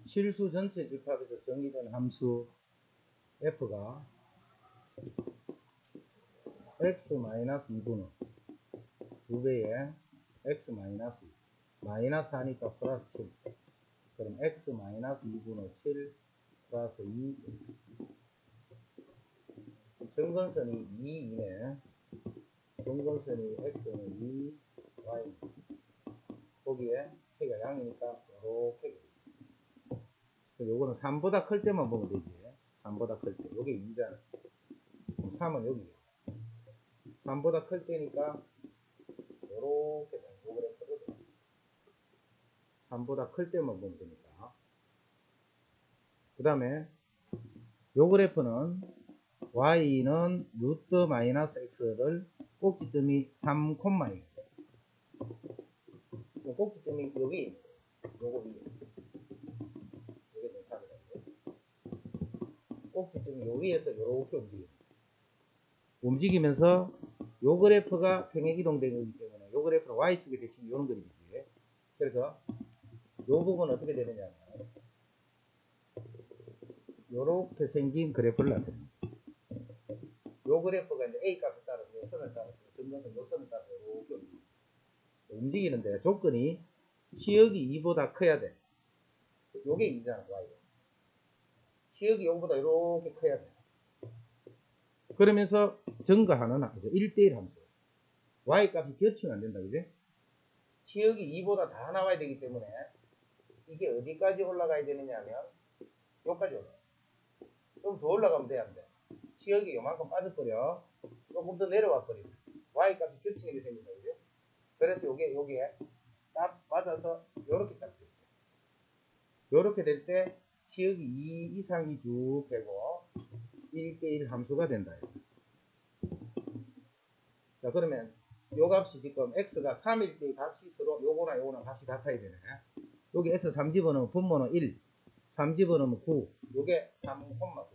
실수 전체 집합에서 정의된 함수 f가 x-2분의 2배의 x-2 마이너스 하니까 플러스 7 그럼 x-2분의 7 플러스 2 정근선이 2, 2네 정근선이 x는 2, y 거기에 k가 양이니까 요렇게 요거는 3보다 클 때만 보면 되지 3보다 클 때 요게 2잖아 그럼 3은 여기 3보다 클 때니까 요렇게 되는 요 그래프를 3보다 클 때만 보면 되니까 그 다음에 요 그래프는 y는 루트 마이너스 x를 꼭지점이 3,2 꼭지점이 여기 요거 위에 요게 좀 차이가 꼭지점이 요 위에서 요렇게 움직이면서 요 그래프가 평행이동되는 거기 때문에 요 그래프는 y축에 대칭 요런 그림이지 그래서 요 부분은 어떻게 되느냐면 요렇게 생긴 그래프를 나타냅니다. 요 그래프가 이제 A 값에 따라서 요 선을 따라서 정근선 요 선을 따라서 이렇게 움직이는데 조건이 치역이 2보다 커야 돼. 요게 2잖아, y. 치역이 0보다 이렇게 커야 돼. 그러면서 증가하는 함수, 1대1 함수. y 값이 겹치면 안 된다, 그지? 치역이 2보다 다 나와야 되기 때문에 이게 어디까지 올라가야 되느냐면 여기까지 올라가. 좀 더 올라가면 돼, 안 돼? 치역이 요만큼 빠져버려. 조금 더 내려와 버려. y 값이 겹치는 게 생긴다, 그지? 그래서 요게 딱 맞아서 요렇게 딱 돼. 요렇게 될 때 치역이 2 이상이 쭉 되고 1대1 함수가 된다. 자 그러면 요 값이 지금 x가 3일 때 값이 서로 요거나 값이 같아야 되네. 여기 x 3 집어넣으면 분모는 1, 3 집어넣으면 9, 요게 3,9.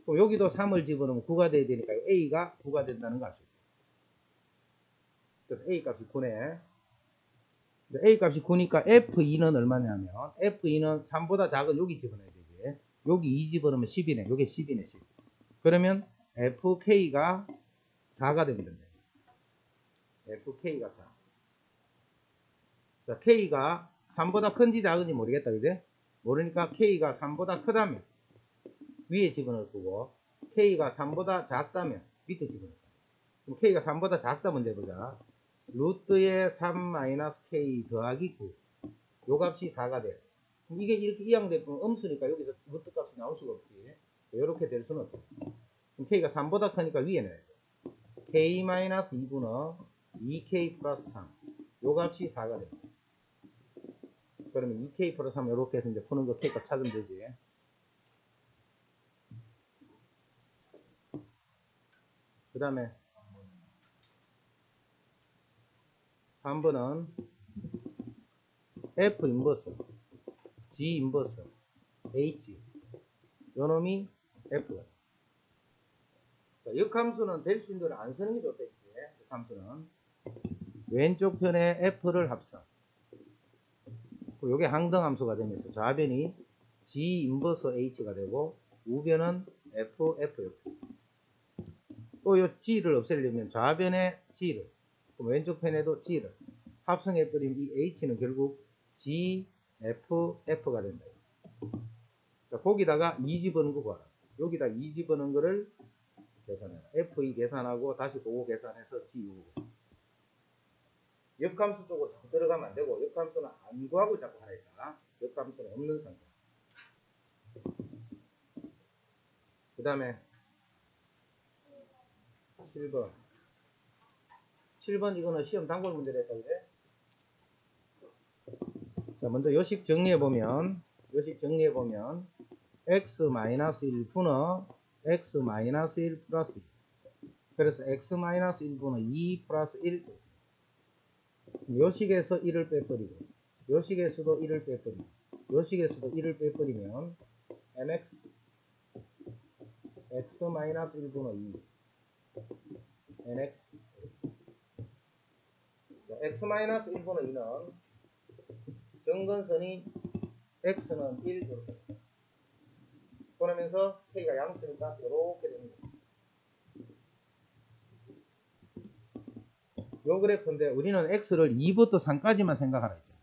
그럼 여기도 3을 집어넣으면 9가 돼야 되니까 a가 9가 된다는 거 아시죠? 그래서 a 값이 9네. A 값이 9니까 F2는 얼마냐면 F2는 3보다 작은 여기 집어넣어야 되지. 여기 2 집어넣으면 10이네. 여기 10이네. 10. 그러면 FK가 4가 되면 된다. FK가 4. 자, K가 3보다 큰지 작은지 모르겠다. 그제? 모르니까 K가 3보다 크다면 위에 집어넣을 거고 K가 3보다 작다면 밑에 집어넣을 거야. 그럼 K가 3보다 작다 문제 보자. 루트의 3-K 더하기 9. 요 값이 4가 돼. 이게 이렇게 이항되면 음수니까 여기서 루트 값이 나올 수가 없지. 이렇게 될 수는 없어. 그럼 K가 3보다 크니까 위에 넣어야 돼. K-2분의 2K 플러스 3. 요 값이 4가 돼. 그러면 2K 플러스 3 이렇게 해서 이제 푸는 거 K값 찾으면 되지. 그 다음에 3번은 F 인버스, G 인버스, H. 요 놈이 F가. 역함수는 될 수 있는 대로 안 쓰는 게 좋다 했지. 역함수는 왼쪽 편에 F를 합성. 요게 항등함수가 되면서 좌변이 G 인버스 H가 되고 우변은 F, F. 또 요 G를 없애려면 좌변에 G를 그럼 왼쪽 편에도 G를 합성해버리면 이 H는 결국 G, F, F가 된다. 자, 거기다가 2 집어넣은 거 봐라. 여기다 2 집어넣은 거를 계산해라. F2 계산하고 다시 그거 계산해서 G 요거. 역함수 쪽으로 자꾸 들어가면 안 되고 역함수는 안 구하고 자꾸 하라 했다. 역함수는 없는 상태. 그 다음에 7번. 7번 이거는 시험 단골 문제를 했다 그래? 자, 먼저 요식 정리해보면 x-1 분의 x-1 플러스 2. 그래서 x-1분의 2 플러스 1. 요식에서 1을 빼버리고 요식에서도 1을 빼버리고 요식에서도 1을 빼버리면 mx x-1분의 2 nx x-1분의 2는 정근선이 x는 1 이렇게 그러면서 k가 양수니까 이렇게 되는 거죠. 요 그래프인데 우리는 x를 2부터 3까지만 생각하라 했잖아.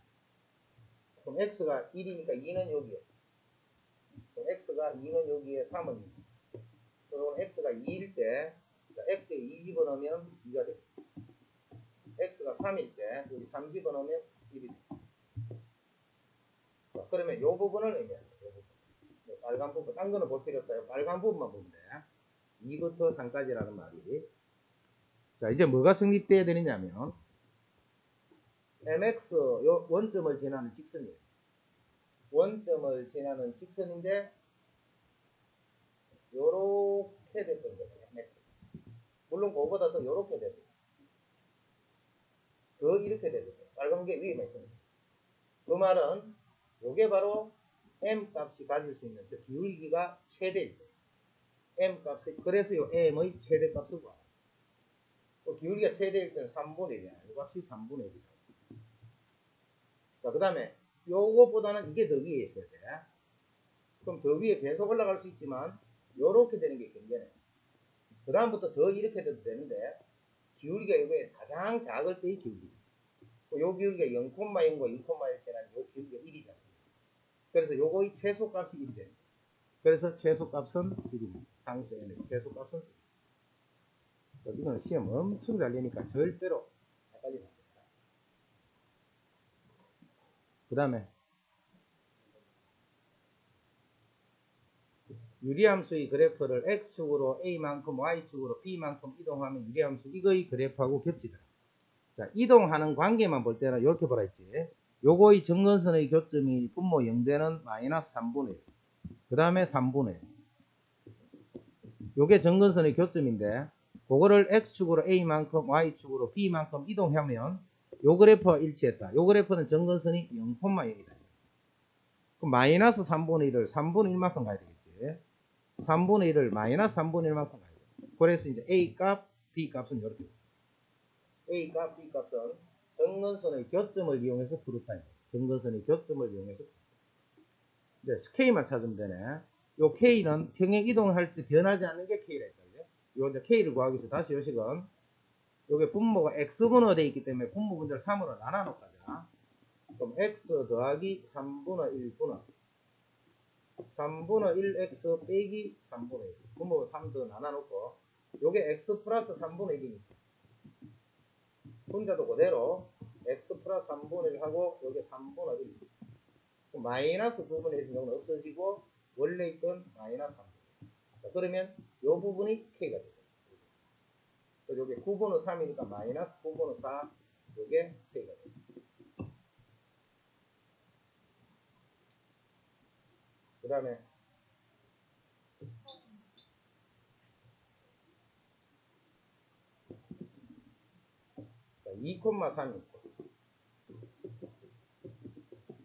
그럼 x가 1이니까 2는 여기에. 그럼 x가 2는 여기에 3은 2. 그럼 x가 2일 때 x에 2 집어넣으면 2가 돼. x가 3일 때 여기 3 집어넣으면 1이 돼. 자, 그러면 요 부분을 의미합니다. 요 부분. 빨간 부분. 딴 거는 볼 필요 없어요. 빨간 부분만 보면 돼. 2부터 3까지라는 말이. 자, 이제 뭐가 성립돼야 되느냐면 mx 요 원점을 지나는 직선이에요. 원점을 지나는 직선인데 요렇게 됐던 거예요. mx. 물론 그거보다 더 요렇게 되죠. 더 이렇게 되죠. 빨간 게 위에만 있습니다. 그 말은 요게 바로 m 값이 가질 수 있는 저 기울기가 최대일 때 m 값이 그래서 요 m의 최대값을 구하라. 또 기울기가 최대일 때는 3분의 1이야. 이 값이 3분의 1이다. 자, 그 다음에 요것보다는 이게 더 위에 있어야 돼. 그럼 더 위에 계속 올라갈 수 있지만 요렇게 되는 게 경계네. 그 다음부터 더 이렇게 돼도 되는데 기울기가 이게 가장 작을 때의 기울기. 요 기울기가 0,0과 2,1 지나는 요 기울기가 1이잖아. 그래서 요거의 최소값이 1이 됩니다. 그래서 최소값은 1입니다. 상수의 최소값은 1. 이거는 시험 엄청 잘 내니까 절대로 헷갈리면 안 됩니다. 그 다음에 유리함수의 그래프를 x축으로 a만큼 y축으로 b만큼 이동하면 유리함수 이거의 그래프하고 겹치더라. 자, 이동하는 관계만 볼 때는 이렇게 보라 했지. 요거의 정근선의 교점이 분모 0대는 마이너스 3분의 1. 그 다음에 3분의 1. 요게 정근선의 교점인데 그거를 x축으로 a만큼 y축으로 b만큼 이동하면 요 그래프와 일치했다. 요 그래프는 정근선이 0,0이다. 그럼 마이너스 3분의 1을 3분의 1만큼 가야 되겠지. 3분의 1을 마이너스 3분의 1만큼 가야 돼. 그래서 이제 a 값, b 값은 이렇게 a 값, b 값은 정근선의 교점을 이용해서 푸르다. 정근선의 교점을 이용해서 이제 k만 찾으면 되네. 요 k는 평행 이동할 때 변하지 않는 게 k라 했다. 요 이제 k를 구하기 위해서 다시 요식은 요게 분모가 x분호 되어 있기 때문에 분모 분자를 3으로 나눠 놓을까자. 그럼 x 더하기 3분의 1분의 3분의 1x 빼기 3분의 1 분모가 3 더 나눠 놓고 요게 x 플러스 3분의 1이니까 분자도 그대로 x 플러스 3분의 1 하고 요게 3분의 1 마이너스 부분에 있는 경우는 없어지고 원래 있던 마이너스 3. 자, 그러면 요 부분이 k가 되죠. 요게 9분의 3이니까 마이너스 9분의 4 요게 k가 되죠. 그 다음에 2,3 있고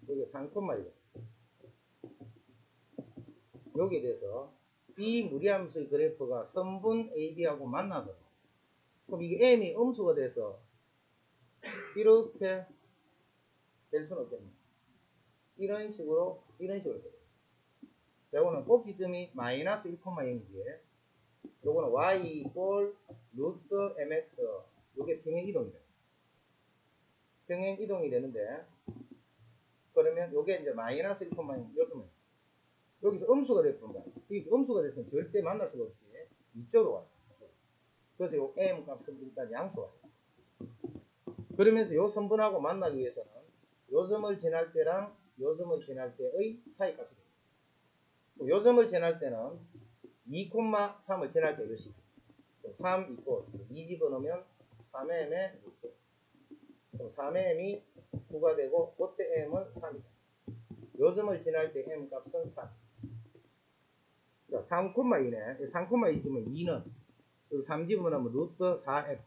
여기 3,1 여기에 대해서 이 무리함수의 그래프가 선분 AB하고 만나더라고. 그럼 이게 M이 음수가 돼서 이렇게 될 수는 없겠네. 이런 식으로 돼요. 요거는 꼭지점이 마이너스 1,0이지. 요거는 y 이꼴 루트 mx 요게 평행 이동이 돼요. 평행 이동이 되는데 그러면 요게 이제 마이너스 1,0 요소면 여기서 음수가 됐던 거야. 이게 음수가 됐으면 절대 만날 수가 없지. 이쪽으로 와요. 그래서 요 m 값은 일단 양수가 돼요. 그러면서 요 선분하고 만나기 위해서는 요 점을 지날 때랑 요 점을 지날 때의 사이값이 돼요. 요 점을 지날 때는 2,3을 지날 때 요식 3 있고 2 집어넣으면 3m에 3m이 9가 되고 그때 m은 3이다. 요 점을 지날 때 m 값은 3. 자, 3,2네. 3,2면 2는 여기 3 집어넣으면 루트 4m.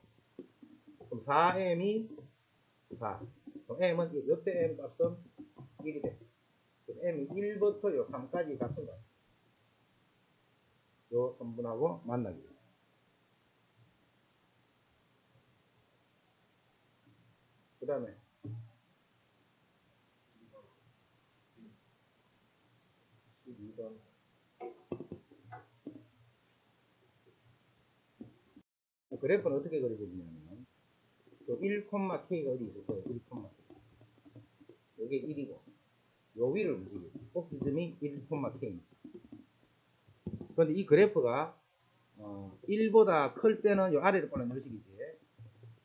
그럼 4m이 4. 그럼 m은 이때 m 값은 1이 돼. m이 1부터 요 3까지 값은 같아. 요 선분하고 만나기 위해서. 그 다음에 그래프는 어떻게 그려지냐면 1,k가 어디 있을 거예요. 1,k. 이게 1이고 요 위를 움직여요. 꼭지점이 1,k. 그런데 이 그래프가 1보다 클 때는 요 아래로 올라가는 요식이지.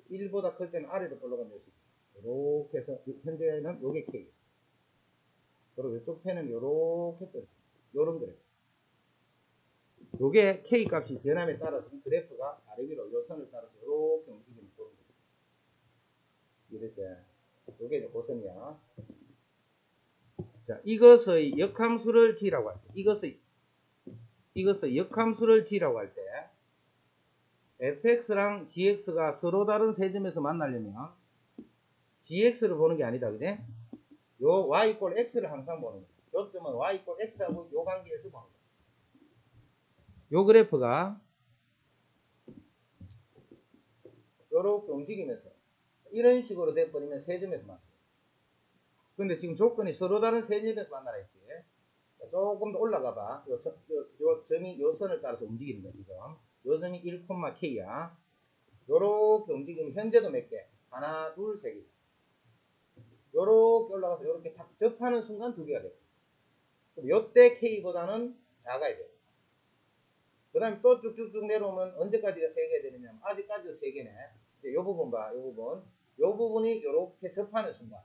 1보다 클 때는 아래로 올라가는 요식. 이렇게 해서 현재는 요게 k. 그리고 이쪽 편은 요렇게 떠요. 요런 그래프. 요게 k 값이 변함에 따라서 이 그래프가 아래 위로 요 선을 따라서 이렇게 움직이는 그런 거예요. 이렇게. 요게 이제 고선이야. 자, 이것의 역함수를 지라고 할 때, 이것의 역함수를 지라고 할 때, fx랑 gx가 서로 다른 세점에서 만나려면, gx를 보는 게 아니다, 그지? 요 y 이꼴 x를 항상 보는 거야. 요점은 y 이꼴 x하고 요 관계에서 보는 거야. 요 그래프가, 요렇게 움직이면서, 이런 식으로 돼버리면 세점에서 만나요. 근데 지금 조건이 서로 다른 세점에서 만나라 했지. 조금 더 올라가 봐. 요 점이 요 선을 따라서 움직이는 거야, 지금. 요 점이 1,k야. 요렇게 움직이면 현재도 몇 개? 하나, 둘, 세 개. 요렇게 올라가서 요렇게 탁 접하는 순간 두 개가 돼. 그럼 요때 K보다는 작아야 돼. 그 다음에 또 쭉쭉쭉 내려오면 언제까지가 세 개가 되느냐? 아직까지도 세 개네. 이제 요 부분 봐, 요 부분. 요 부분이 요렇게 접하는 순간.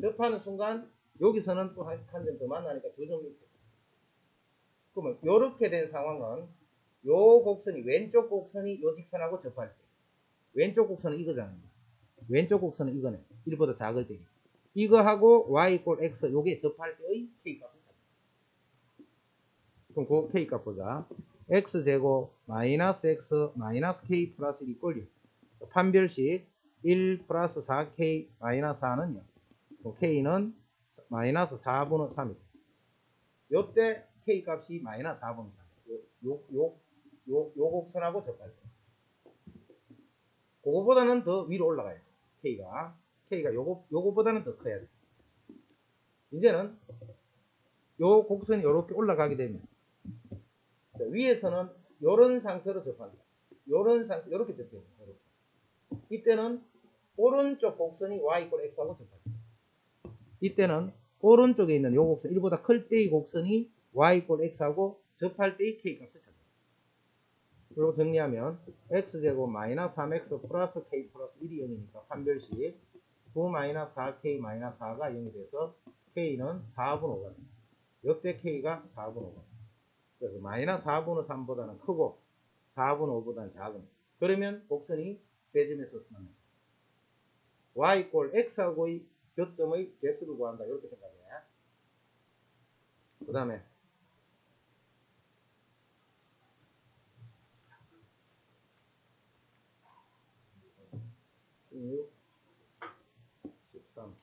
여기서는 또 한 점 더 만나니까 두 점 이렇게. 그러면 요렇게 된 상황은 요 곡선이 왼쪽 곡선이 요 직선하고 접할 때 왼쪽 곡선은 이거잖아요. 왼쪽 곡선은 이거네. 1보다 작을 때 이거하고 y 이꼴 x 요게 접할 때의 k값을 찾아. 그럼 그 k값 보자. x제곱 마이너스 x 마이너스 k 플러스 1이 꼴 6. 판별식 1 플러스 4k 마이너스 4는요. k는 마이너스 4분의 3이다. 요때 k 값이 마이너스 4분의 3. 요 곡선하고 접할 때. 그거보다는 더 위로 올라가야 돼. K가 요거보다는 더 커야 돼. 이제는 요 곡선이 요렇게 올라가게 되면 자, 위에서는 요런 상태로 접한다. 요렇게 접해요. 이때는 오른쪽 곡선이 y 이꼴 x하고 접한다. 이때는 오른쪽에 있는 요 곡선 1보다 클 때의 곡선이 y 이꼴 x하고 접할 때의 k값을 찾아요. 그리고 정리하면 x제곱 마이너스 3x 플러스 k 플러스 1이 0이니까 판별식 9 마이너스 4k 마이너스 4가 0이 돼서 k는 4분 5가 됩니다. 이때 k가 4분 5가 됩니다. 그래서 마이너스 4분의 3보다는 크고 4분의 5보다는 작은. 그러면 곡선이 세 점에서 만납니다. y 이꼴 x하고의 교점의 개수를 구한다. 이렇게 생각해. 그 다음에 16, 13.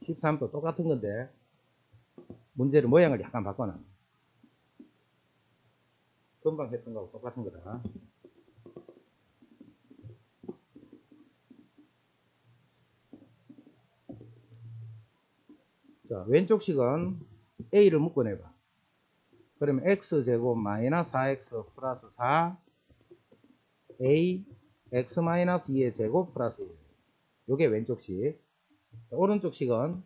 13도 똑같은 건데 문제를 모양을 약간 바꿔놔. 금방 했던 거하고 똑같은 거다. 자, 왼쪽 식은 a를 묶어내봐. 그러면 x제곱 마이너스 4x 플러스 4 a x 마이너스 2의 제곱 플러스 1. 요게 왼쪽식. 오른쪽식은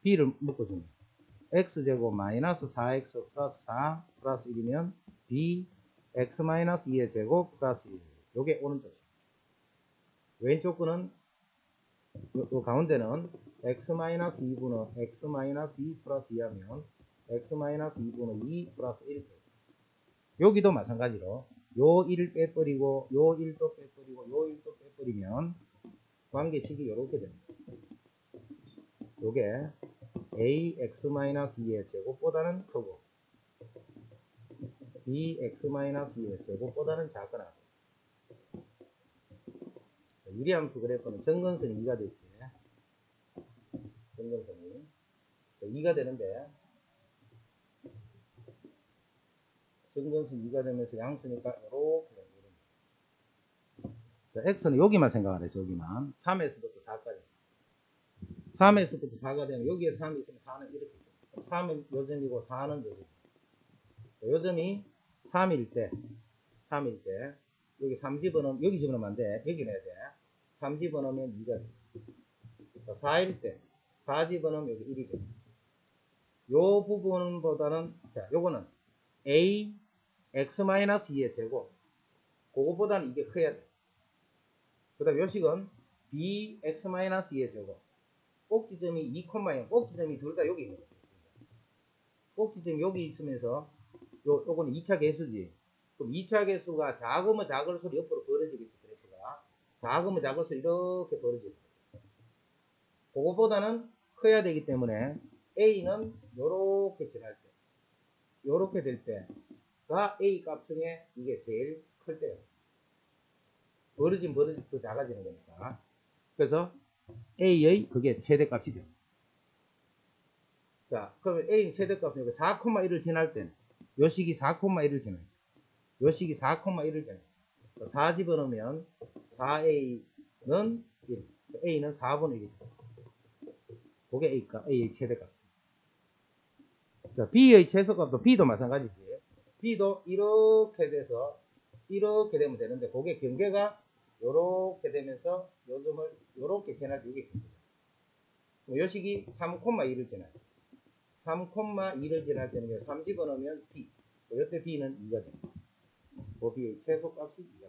b를 묶어줍니다. x제곱 마이너스 4x 플러스 4 플러스 1이면 b x 마이너스 2의 제곱 플러스 1. 요게 오른쪽식. 왼쪽 거는 요 가운데는 x 마이너스 2분의 x 마이너스 2 플러스 2 하면 x 마이너스 2분의 2 플러스 1. 여기도 마찬가지로 요 1을 빼버리고 요 1도 빼버리고 요 1도 빼버리면 관계식이 이렇게 됩니다. 요게 ax-2의 제곱보다는 크고 bx-2의 제곱보다는 작거나 유리함수 그래프는 정근선이 2가 됐지. 정근선이 2가 되는데 정근선 2가 되면서 양수니까 이렇게 됩니다. 자, x는 여기만 생각하래. 여기만 3에서부터 4까지 3에서부터 4가 되면 여기에 3이 있으면 4는 이렇게 3은 요점이고 4는 요점. 요점이 3일 때 여기 3 집어넣으면 여기 집어넣으면 안 돼. 여기 내야 돼. 3 집어넣으면 2가 돼. 4일 때 4 집어넣으면 여기 1이 돼. 요 부분보다는 자 요거는 a x-2의 제곱 그거보다는 이게 커야 돼. 그 다음 요식은 b x-2의 제곱 꼭지점이 2,0 꼭지점이 둘 다 여기 있는 거죠. 꼭지점이 여기 있으면서 요거는 2차 개수지. 그럼 2차 개수가 작으면 작을수록 옆으로 벌어지겠지. 그래프가 작으면 작을수록 이렇게 벌어지겠지. 그거보다는 커야 되기 때문에 A는 요렇게 지날 때 요렇게 될 때가 A 값 중에 이게 제일 클 때예요. 벌어지면 더 작아지는 거니까. 그래서 A의 그게 최대값이 돼요. 자, 그러면 A의 최대값은 4,1을 지날 때는 요 식이 4,1을 지나요. 요 식이 4,1을 지나요. 4 집어넣으면 4A는 1, A는 4분의 1이다. 그게 A의 최대값. 자, B의 최소값도 B도 마찬가지지. B도 이렇게 돼서 이렇게 되면 되는데 그게 경계가 요렇게 되면서 요 점을 요렇게 지날 때 이게 요 식이 3,2를 지나요. 3,2를 지날 때는 3 집어넣으면 B. 요때 B는 2가 됩니다. 그 B의 최소값이 2가 됩니다.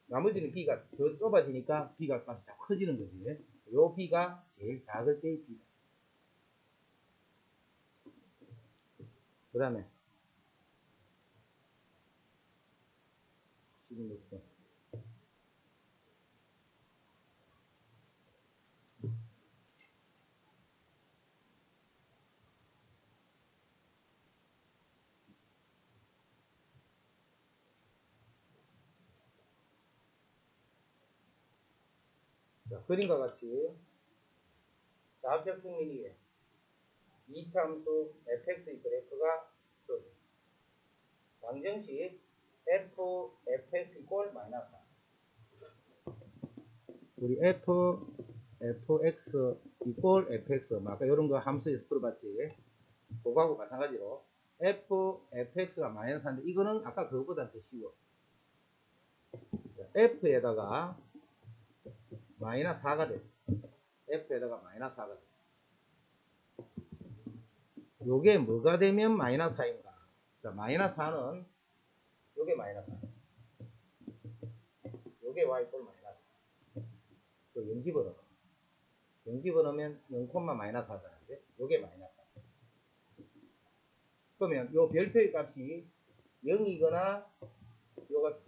나머지는 B가 더 좁아지니까 B가 값이 다 커지는 거지. 요 B가 제일 작을 때의 B다. 그 다음에 16번. 자, 그림과 같이 좌표 평면이에 이차함수 fx의 그래프가 방정식 fx 이꼴 마이너스 4. 우리 fx 이꼴 fx 아까 이런 거 함수에서 풀어봤지. 그거하고 마찬가지로 fx가 마이너스 4인데 이거는 아까 그거보다 더 쉬워. 자, f에다가 마이너스 4가 됐어. f에다가 마이너스 4가 됐어. 요게 뭐가 되면 마이너스 4인가? 자, 마이너스 4는 요게 마이너스 4. 요게 y꼴 마이너스 4. 또 0 집어넣어. 0 집어넣으면 0, 마이너스 4잖아. 요게 마이너스 4. 그러면 요 별표의 값이 0이거나 요가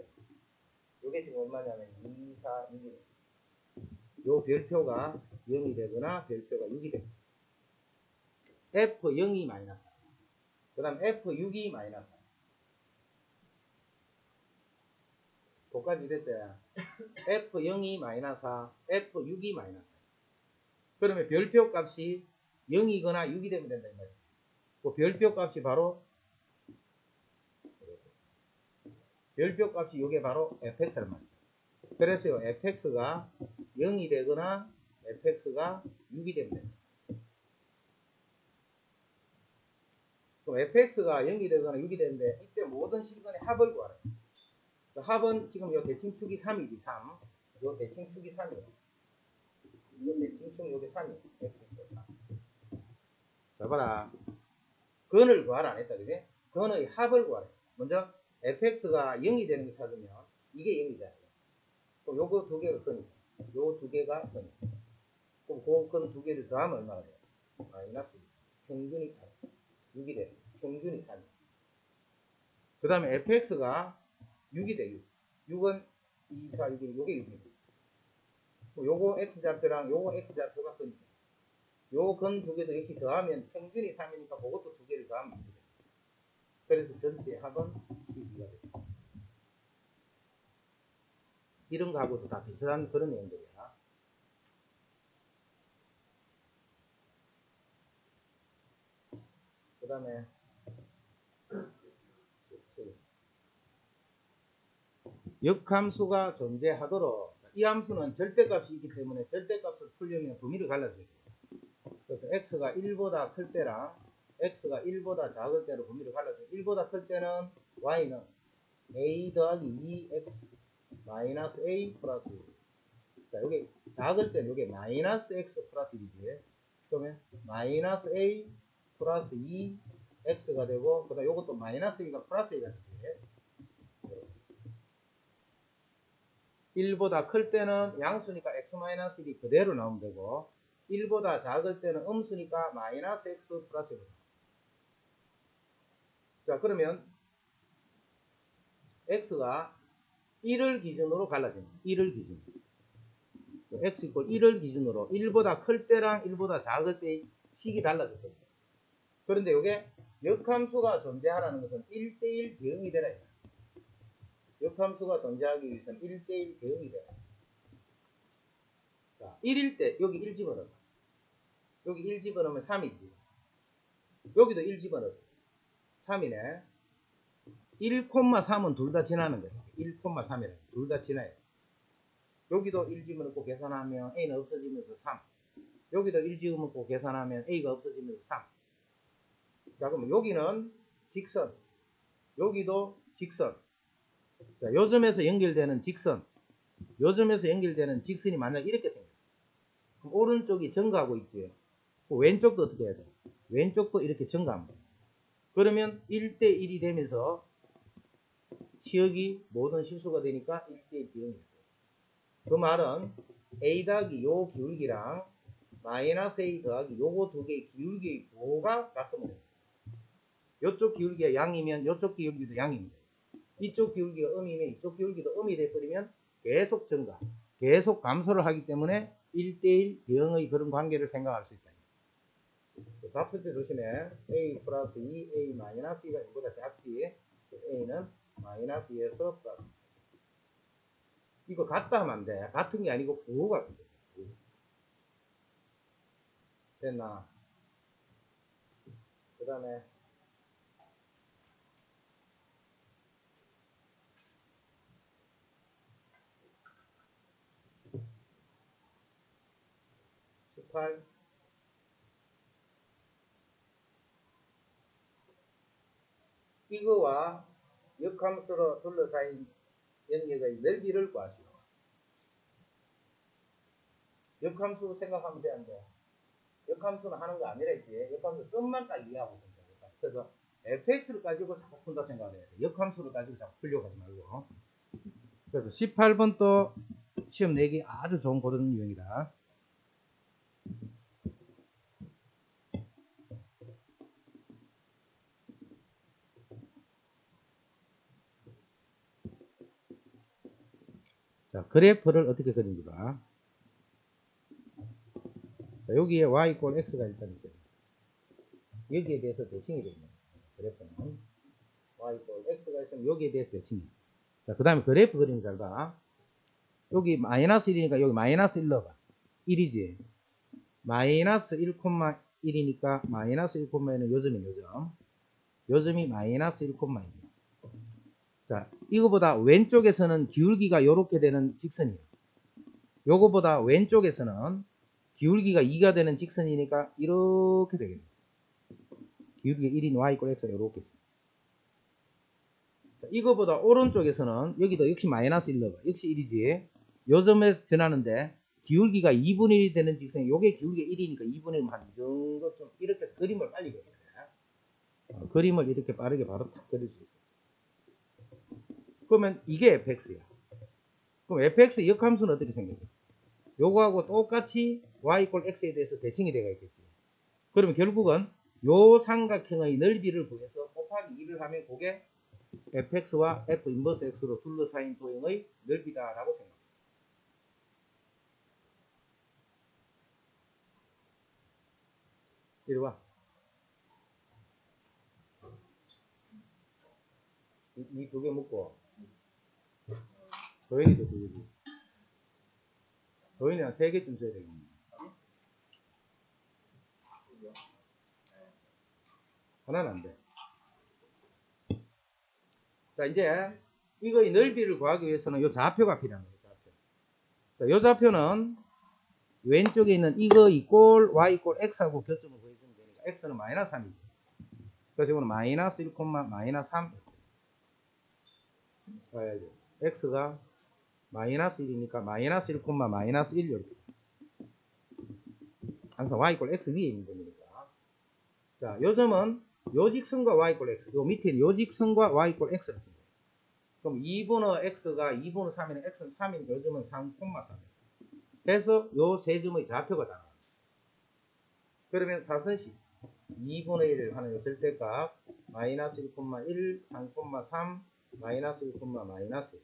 요게 지금 얼마냐면 2, 4, 6이 요 별표가 0이 되거나 별표가 6이 됩니다. F0이 마이너스 4. 그 다음 F6이 마이너스 4. 그까지 됐어요. F0이 마이너스 4, F6이 마이너스 4. 그러면 별표 값이 0이거나 6이 되면 된다. 이 말이죠. 그 별표 값이 바로 별표 값이 요게 바로 fx란 말이죠. 그래서 요 fx가 0이 되거나 fx가 6이 되면 됩니다. 그럼 fx가 0이 되거나 6이 되는데 이때 모든 실근의 합을 구하라. 그 합은 지금 요 대칭축이 3이지 3. 요 대칭축이 3이에요. 요 대칭축 요게 3이에요. x 이퀄 3. 자 봐라. 근을 구하라 안 했다 그지? 근의 합을 구하라. 먼저 fx가 0이 되는 거 찾으면 이게 0이잖아요. 그럼 요거 두 개가 근이죠. 요 두 개가 근이죠. 그럼 그 근 두 개를 더하면 얼마가 돼요? 마이너스 6. 평균이 8. 6이 돼. 평균이 3. 그 다음에 fx가 6이 돼. 6. 6은 2, 4, 6이 요게 6이고 요거 x좌표랑 요거 x좌표가 근이죠. 요 근 두 개도 역시 더하면 평균이 3이니까 그것도 두 개를 더하면 6이 돼. 그래서 전체 합은 12가 됩니다. 이런 거하고도 다 비슷한 그런 내용들이야. 그 다음에 역함수가 존재하도록 이 함수는 절대값이 있기 때문에 절대값을 풀려면 범위를 갈라줘야 돼요. 그래서 x가 1보다 클 때랑 x가 1보다 작을 때로 범위를 갈라줘. 1보다 클 때는 y는 a 더하기 2x 마이너스 a 플러스 1. 자, 여기 작을 때는 여기 마이너스 x 플러스 1이지. 그러면 마이너스 a 플러스 2x가 되고, 그 다음 요것도 마이너스 1과 플러스 1가 되지. 1보다 클 때는 양수니까 x-1이 그대로 나오면 되고, 1보다 작을 때는 음수니까 마이너스 x 플러스 1. 자, 그러면 x가 1을 기준으로 갈라집니다. 1을 기준으로. x 이퀄 1을 기준으로 1보다 클 때랑 1보다 작을 때 식이 달라졌거든요. 그런데 이게 역함수가 존재하라는 것은 1대1 대응이 되라. 역함수가 존재하기 위해서는 1대1 대응이 되라. 자, 1일 때 여기 1 집어넣어. 여기 1 집어넣으면 3이지. 여기도 1 집어넣어. 3이네. 1,3은 둘 다 지나는 거예요. 1,3이라. 둘 다 지나요. 여기도 1 집어넣고 계산하면 a는 없어지면서 3. 여기도 1 집어넣고 계산하면 a가 없어지면서 3. 자, 그러면 여기는 직선. 여기도 직선. 자, 요점에서 연결되는 직선. 요점에서 연결되는 직선이 만약 이렇게 생겼어. 그럼 오른쪽이 증가하고 있지. 왼쪽도 어떻게 해야 돼? 왼쪽도 이렇게 증가합니다. 그러면 1대1이 되면서 치역이 모든 실수가 되니까 1대1 비용이 돼요. 그 말은 a 더하기 요 기울기랑 마이너스 a 더하기 요거 두 개의 기울기의 부호가 같으면 돼요. 이쪽 기울기가 양이면 이쪽 기울기도 양입니다. 이쪽 기울기가 음이면 이쪽 기울기도 음이 돼버리면 계속 증가, 계속 감소를 하기 때문에 1대1 대응의 그런 관계를 생각할 수 있다. 답 쓸 때 조심해. a 플러스 2, a 마이너스 2가 이보다 작지. a는 마이너스 2에서 플러스 2. 이거 같다 하면 안 돼. 같은 게 아니고 부호가 돼. 됐나? 그 다음에 18. 이거와 역함수로 둘러싸인 영역의 넓이를 구하시오. 역함수 생각하면 돼, 안 돼? 역함수는 하는 거 아니라 했지. 역함수 뜻만 딱 이해하고 있습니다. 그래서 fx를 가지고 자꾸 푼다 생각을 해야 돼. 역함수를 가지고 자꾸 풀려고 하지 말고. 그래서 18번 또 시험 내기 아주 좋은 고등 유형이다. 자, 그래프를 어떻게 그린지 봐. 자, 여기에 y = x가 일단 있거든. 여기에 대해서 대칭이 되는 거예요. 그래프는 y = x가 있으면 여기에 대해서 대칭이. 자, 그 다음에 그래프 그림 잘 봐. 여기 마이너스 1이니까 여기 마이너스 1 넣어봐. 1이지. 마이너스 1,1이니까 마이너스 1,1은 요점이 요점. 요점이 마이너스 1,1. 자, 이거보다 왼쪽에서는 기울기가 이렇게 되는 직선이에요. 요거보다 왼쪽에서는 기울기가 2가 되는 직선이니까 이렇게 되겠네요. 기울기가 1인 y = x가 이렇게 있어요. 자, 이거보다 오른쪽에서는 여기도 역시 마이너스 1 넣어봐. 역시 1이지. 요점에서 지나는데 기울기가 2분의 1이 되는 직선이 요게 기울기가 1이니까 2분의 1은 한 이 정도 좀 이렇게 해서 그림을 빨리 그려야 돼. 그림을 이렇게 빠르게 바로 탁 그릴 수 있어요. 그러면 이게 fx야. 그럼 fx 역함수는 어떻게 생겼어? 요거하고 똑같이 y = x에 대해서 대칭이 되어 있겠지. 그러면 결국은 요 삼각형의 넓이를 구해서 곱하기 2를 하면 그게 fx와 f 인버스 x로 둘러싸인 도형의 넓이다라고 생각합니다. 이리 와. 이 두 개 묶고 도형이도 두 개지. 도형이 한 3개쯤 써야 되겠네. 하나는 안 돼. 자, 이제 이거의 넓이를 구하기 위해서는 이 좌표가 필요한 거예요. 좌표. 자, 이 좌표는 왼쪽에 있는 이거 이꼴 y = x하고 교점을 구해주면 되니까 x는 마이너스 3이죠. 그래서 이거는 마이너스 1, 마이너스 3 봐야죠. x가 마이너스 1이니까 마이너스 1, 마이너스 1 이렇게. 항상 y 이퀄 x 위에 있는 점이니까. 자, 요 점은 요 직선과 y 이퀄 x, 요 밑에 요 직선과 y 이퀄 x를 줍니다. 그럼 2분의 x가 2분의 3이면 x는 3이니까 요 점은 3, 3. 그래서 요 세 점의 좌표가 나옵니다. 그러면 사선식 2분의 1 하는 요 절대값 마이너스 1, 1, 3, 3, 마이너스 1, 마이너스 1.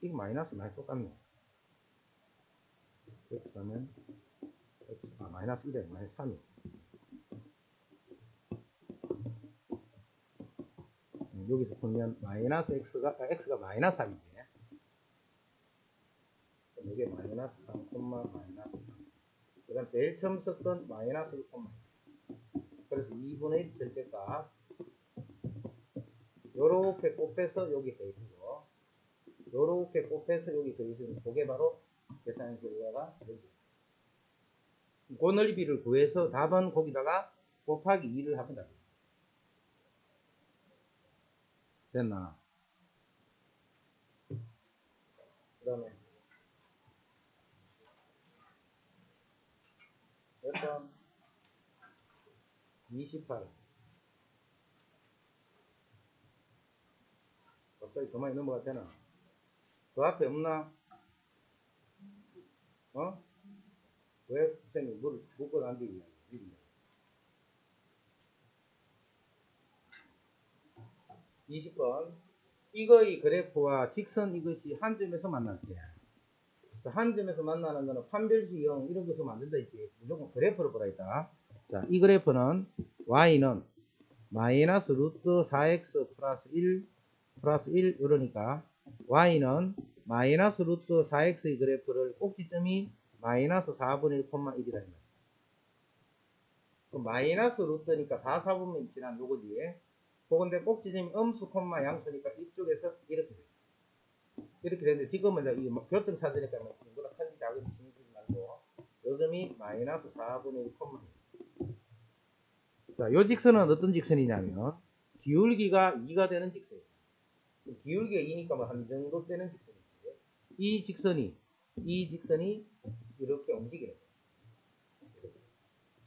이거 마이너스 많이 똑같네. x 하면 마이너스 1에 마이너스 3이. 여기서 보면 마이너스 x가 마이너스 3이지. 이게 마이너스 3, 마이너스 3. 그 다음 제일 처음 썼던 마이너스 1, 그래서 2분의 1 절대값 요렇게 곱해서 여기 더해주고 요렇게 곱해서 여기 더해주는 그게 바로 계산 결과가 여기. 그 넓이를 구해서 답은 거기다가 곱하기 2를 합니다. 됐나? 그 다음에 몇 번? 28. 갑자기 더 많이 넘어가 되나? 그 앞에 없나? 어? 왜 선생님 물을 묶고 난 뒤에 20번. 이거의 그래프와 직선 이것이 한 점에서 만날 때. 한 점에서 만나는 거는 판별식형 이런 것으로 만든다 있지. 무조건 그래프를 보라 했다. 자, 이 그래프는 y는 마이너스 루트 4x 플러스 1 이러니까 y는 마이너스 루트 4x의 그래프를 꼭지점이 마이너스 4분의 1, 1이라 그 마이너스 루트니까 4, 4분의 1 지난 요거지. 그건데 꼭지점이 음수, 양수니까 이쪽에서 이렇게 돼. 이렇게 되는데 지금은 이 교점 찾으니까 이거보다 큰지 작은지 신경 쓰지 말고 요점이 마이너스 4분의 1, 1. 자, 요 직선은 어떤 직선이냐면 기울기가 2가 되는 직선이에요. 기울기가 2니까 뭐 한 정도 되는 직선이지. 이 직선이 이렇게 움직이는 거예요.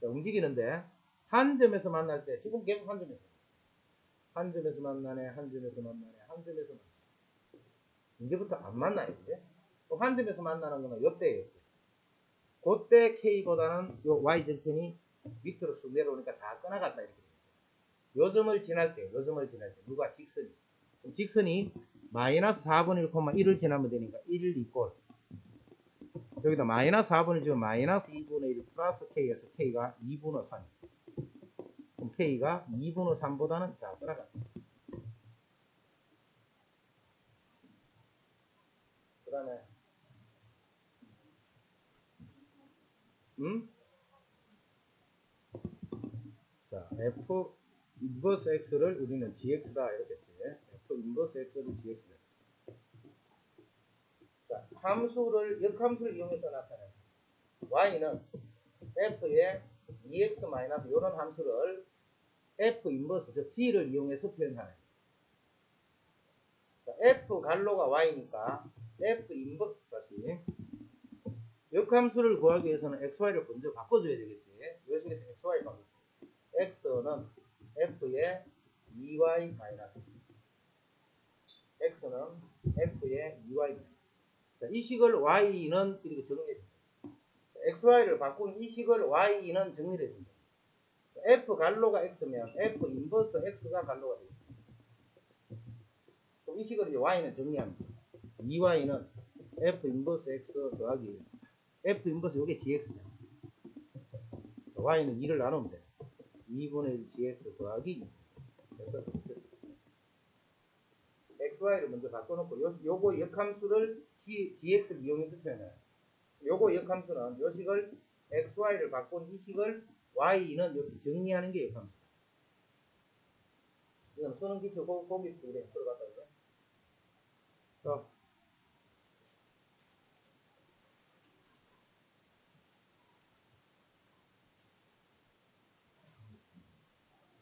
자, 움직이는데 한 점에서 만날 때 지금 계속 한 점에서 만나네. 이제부터 안 만나요. 이제 또 한 점에서 만나는 거는 요때예요. 그때 K보다는 요 Y절편이 밑으로 쑥 내려오니까 다 끊어갔다 이렇게. 요점을 지날 때 누가 직선이 마이너스 4분의 1,1을 지나면 되니까 1 이꼴 여기다 마이너스 4분의 1 주면 마이너스 2분의 1 플러스 K에서 K가 2분의 3. 그럼 K가 2분의 3보다는 작더라고요. 그 다음에 자, F 인버스 X를 우리는 GX다 이렇게 했지. F 인버스 X를 GX다. 자, 역함수를 이용해서 나타내. Y는 F의 2X 마이너스 이런 함수를 F 인버스, 즉 G를 이용해서 표현하네. 자, F 갈로가 Y니까 F 인버스 다시 역함수를 구하기 위해서는 XY를 먼저 바꿔줘야 되겠지. 여기서 XY 바꿔. X는 F의 2Y 마이너스 X는 F의 2Y 마이너스. 자, 이 식을 Y는 이렇게 정리해 줍니다. XY를 바꾼 이 식을 Y는 정리해 줍니다. F 갈로가 X면 F 인버스 X가 갈로가 되겠다. 그럼 이 식을 이제 Y는 정리합니다. 2Y는 F 인버스 X 더하기 F 인버스 요게 GX잖아. Y는 2를 나누면 돼. 2분의 1 GX 더하기 2. 그래서 XY를 먼저 바꿔놓고 요거 역함수를 GX를 이용해서 표현해요. 요거 역함수는 요 식을 XY를 바꾼 이 식을 Y는 이렇게 정리하는 게 역함수. 이건 수능 기초 거기서 그래 들어갔다 그래. 또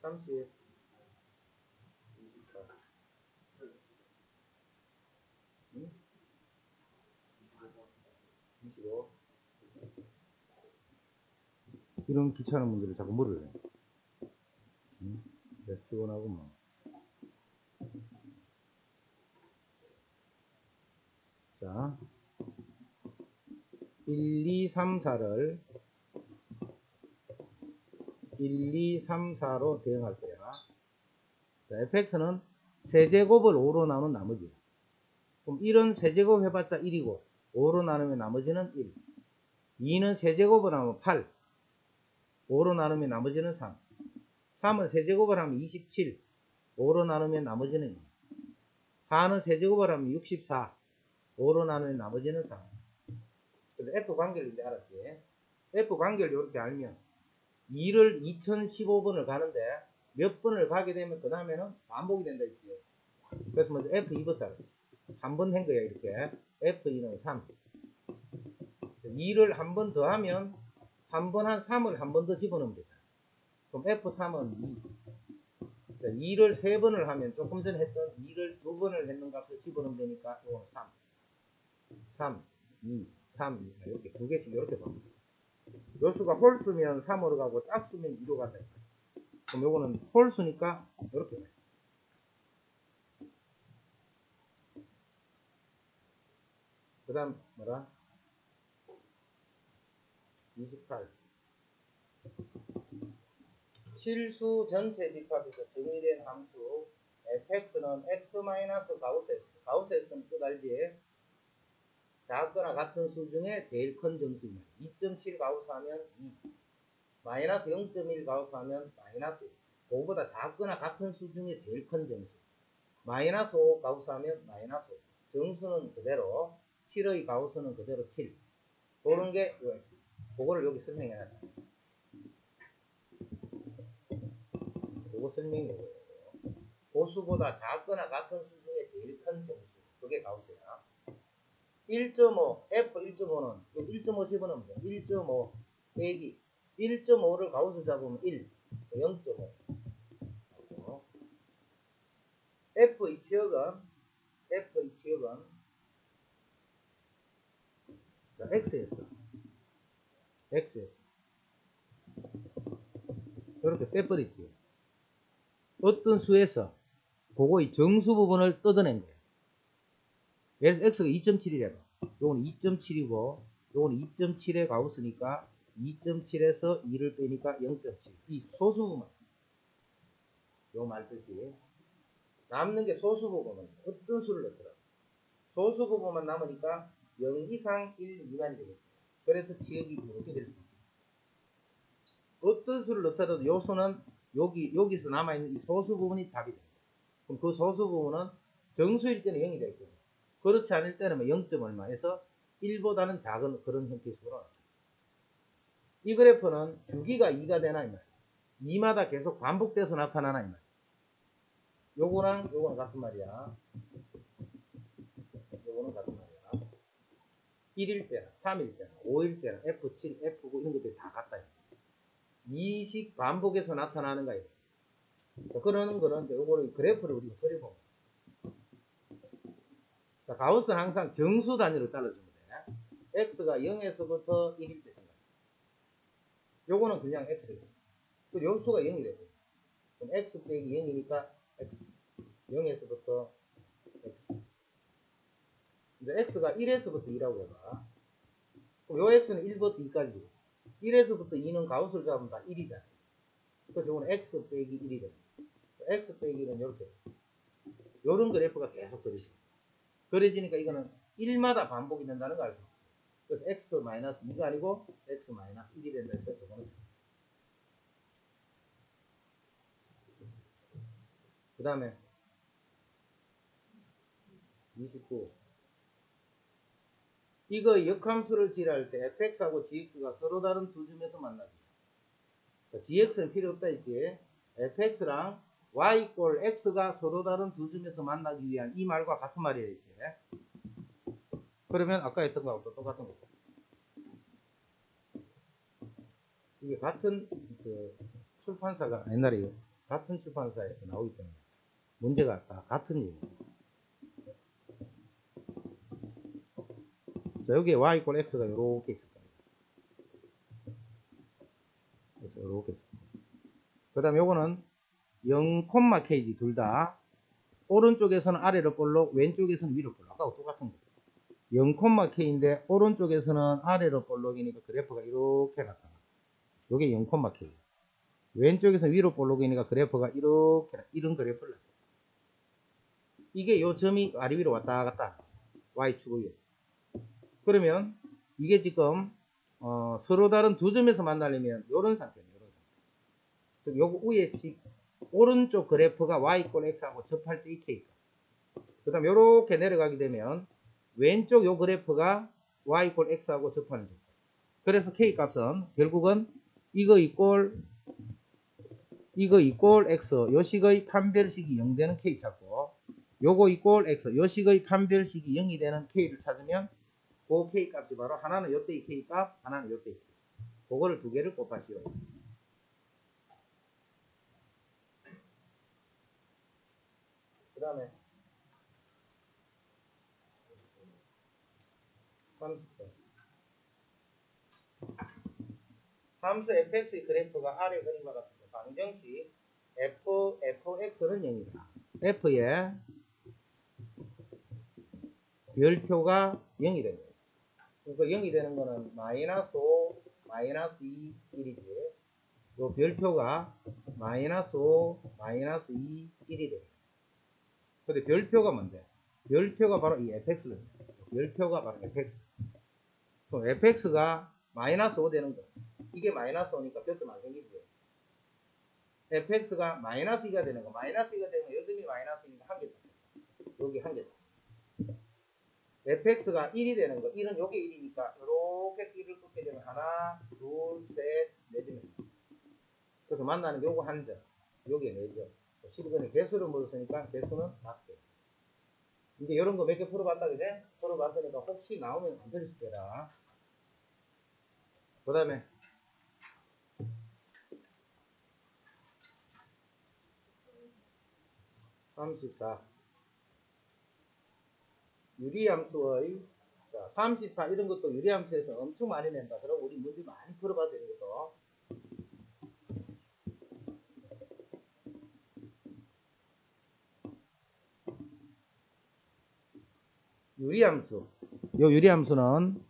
30, 28, 응? 25. 이런 귀찮은 문제를 자꾸 물으래. 응? 내가 피곤하고 뭐. 자, 1, 2, 3, 4를 1, 2, 3, 4로 대응할 거야. 자, fx는 세제곱을 5로 나눈 나머지. 그럼 1은 세제곱 해봤자 1이고 5로 나누면 나머지는 1. 2는 세제곱을 하면 8. 5로 나누면 나머지는 3. 3은 세제곱을 하면 27. 5로 나누면 나머지는 2. 4는 세제곱을 하면 64. 5로 나누면 나머지는 3. 그래서 F 관계를 이제 알았지. F 관계를 이렇게 알면 2를 2015번을 가는데 몇 번을 가게 되면 그 다음에는 반복이 된다 했지. 그래서 먼저 F2부터 알았지. 한 번 한 거야 이렇게. F2는 3. 2를 한 번 더 하면 한 번 한 3을 한 번 더 집어넣으면 되잖아. 그럼 F3은 2. 2를 3번을 하면 조금 전에 했던 2를 2번을 했는 값을 집어넣으면 되니까 이거는 3, 2, 3 이렇게 두 개씩 이렇게 보면 요 수가 홀수면 3으로 가고 짝수면 2로 간다. 그럼 요거는 홀수니까 이렇게 돼. 그 다음 뭐라? 28. 실수 전체 집합에서 정의된 함수 fx는 x-가우스 x. 가우스 x는 또 알지? 작거나 같은 수 중에 제일 큰 정수입니다. 2.7 가우스 하면 2. 마이너스 0.1 가우스 하면 마이너스 1. 그거보다 작거나 같은 수 중에 제일 큰 정수. 마이너스 5 가우스 하면 마이너스 5. 정수는 그대로 7의 가우스는 그대로 7. 그런 게 요 x. 그거를 여기 설명해놨다. 그거 설명이 이거예요. 고수보다 작거나 같은 수 중에 제일 큰 정수. 그게 가우스야. 1.5, F1.5는 1.5 집어넣으면 돼. 1.5 빼기 1.5를 가우스 잡으면 1, 0.5. F의 치역은 X였어. X였어. 이렇게 빼버리지. 어떤 수에서 그거의 정수 부분을 뜯어낸 거예요. 예를 들어 X가 2.7이래봐. 요건 2.7이고 요건 2.7에 가우스니까 2.7에서 2를 빼니까 0.7. 이 소수 부분. 요 말뜻이 남는 게 소수 부분은 어떤 수를 넣더라. 소수 부분만 남으니까 0 이상 1 미만이 되겠죠. 그래서 지역이 이렇게 될 수 있습니다. 어떤 수를 넣더라도 요 수는 여기서 남아있는 이 소수 부분이 답이 됩니다. 그럼 그 소수 부분은 정수일 때는 0이 되겠죠. 그렇지 않을 때는 뭐 0. 얼마에서 1보다는 작은 그런 형태의 수로 나옵니다. 이 그래프는 주기가 2가 되나 이 말이에요. 2마다 계속 반복돼서 나타나나 이 말이에요. 요거랑 요거는 같은 말이야. 요거는 같은 말이야. 1일 때나 3일 때나 5일 때나 F7, F9 이런 것들이 다 같다. 2식 반복해서 나타나는 거예요. 그러는 거는 요거를 그래프를 우리가 그려보면 자, 가우스는 항상 정수 단위로 잘라주면 돼. x가 0에서부터 1일 때 생각. 요거는 그냥 x. 그 요수가 0이 되고. 그럼 x 빼기 0이니까 x. 0에서부터 x. 이제 x가 1에서부터 2라고 해봐. 그럼 요 x는 1부터 2까지. 1에서부터 2는 가우스를 잡으면 다 1이잖아. 그래서 요거는 x 빼기 1이 됩니다. x 빼기 1은 이렇게. 요런 그래프가 계속 그려지니까 이거는 1마다 반복이 된다는 걸 알 수 있어요. 그래서 x-2가 아니고 x-1이 된다 해서 저거는. 그 다음에 29. 이거 역함수를 지랄 때 fx하고 gx가 서로 다른 두 점에서 만나지. 그러니까 gx는 필요 없다 했지. fx랑 y 꼴 x가 서로 다른 두 점에서 만나기 위한 이 말과 같은 말이야 했지. 그러면 아까 했던 거하고 또 똑같은 거죠. 이게 같은 그 출판사가 옛날에 같은 출판사에서 나오기 때문에 문제가 다 같은 얘기예요. 자, 여기에 y 이퀄 x가 이렇게 있을 겁니다. 그래서 이렇게. 그 다음에 요거는 0,kg 둘 다 오른쪽에서는 아래로 볼록, 왼쪽에서는 위로 볼록. 아까하고 똑같은 거. 0,k인데 오른쪽에서는 아래로 볼록이니까 그래프가 이렇게 나타나. 요게 0,k. 왼쪽에서 위로 볼록이니까 그래프가 이렇게 이런 그래프를 나타나. 이게 요 점이 아래 위로 왔다 갔다. y축을 위해서. 그러면 이게 지금 서로 다른 두 점에서 만나려면 요런 상태입니다. 요런 상태. 즉 요거 위에 오른쪽 그래프가 y 이퀄 x하고 접할 때 이 k가. 그 다음 요렇게 내려가게 되면 왼쪽 요 그래프가 y 이퀄 x하고 접하는 점. 그래서 k 값은 결국은 이거 이꼴 x 요 식의 판별식이 0 되는 k 찾고 요거 이꼴 x 요 식의 판별식이 0이 되는 k를 찾으면 그 k 값이 바로 하나는 요때의 k 값, 하나는 요때의 k. 그거를 두 개를 곱하시오. 그 다음에 30번. 함수 fx의 그래프가 아래 그림과 같은데 방정식 fx는 0이다. f의 별표가 0이 됩니다. 그러니까 0이 되는 거는 마이너스 5, 마이너스 2, 1이지. 요 별표가 마이너스 5, 마이너스 2, 1이 됩니다. 근데 별표가 뭔데? 별표가 바로 이 fx로 됩니다. 별표가 바로 fx. 그럼 fx가 마이너스 5 되는 거. 이게 마이너스 5니까 별점 안 생기죠. fx가 마이너스 2가 되는 거. 마이너스 2가 되면 요즘이 마이너스니까 한 개 더. 여기 한 개 더. fx가 1이 되는 거. 1은 요게 1이니까 요렇게 1을 긋게 되면 하나, 둘, 셋, 네 점에서. 그래서 만나는 게 요거 한 점. 요게 4점. 12근에 개수를 물었으니까 개수는 5개. 이제 이런 거 몇 개 풀어봤다, 그제? 풀어봤으니까 혹시 나오면 안 들릴 수 있더라. 그 다음에 34. 유리함수의 34 이런 것도 유리함수에서 엄청 많이 낸다. 그럼 우리 문제 많이 풀어봐서 이런 것도. 유리함수. 요 유리함수는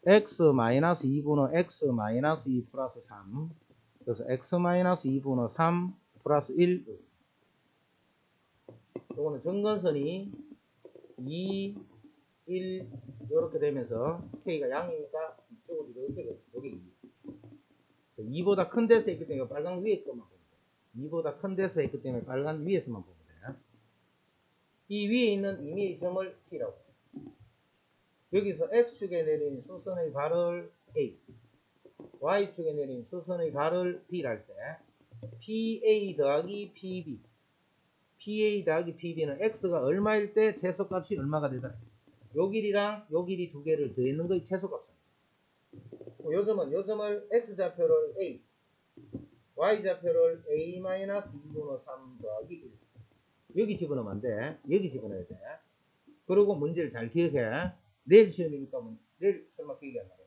x-2분의 x-2 플러스 3. 그래서 x-2분의 3 플러스 1. 요거는 정근선이 2, 1 이렇게 되면서 k가 양이니까 이쪽으로 이렇게 여기 2. 2보다 큰 데서 있기 때문에 빨간 위에 것만 보면 돼. 2보다 큰 데서 있기 때문에 빨간 위에서만 보면 돼. 이 위에 있는 임의의 점을 P라고 해. 여기서 X축에 내린 수선의 발을 A, Y축에 내린 수선의 발을 B랄 때 PA 더하기 PB, PA 더하기 PB는 X가 얼마일 때 최소값이 얼마가 되다. 요 길이랑 요 길이 두 개를 더했는 거의 최소값입니다. 요 점을 X좌표를 A, Y좌표를 A-2분의 3 더하기 1. 여기 집어넣으면 안 돼. 여기 집어넣어야 돼. 그리고 문제를 잘 기억해. 내일 시험이니까 내일 설마 기억이 안 나요.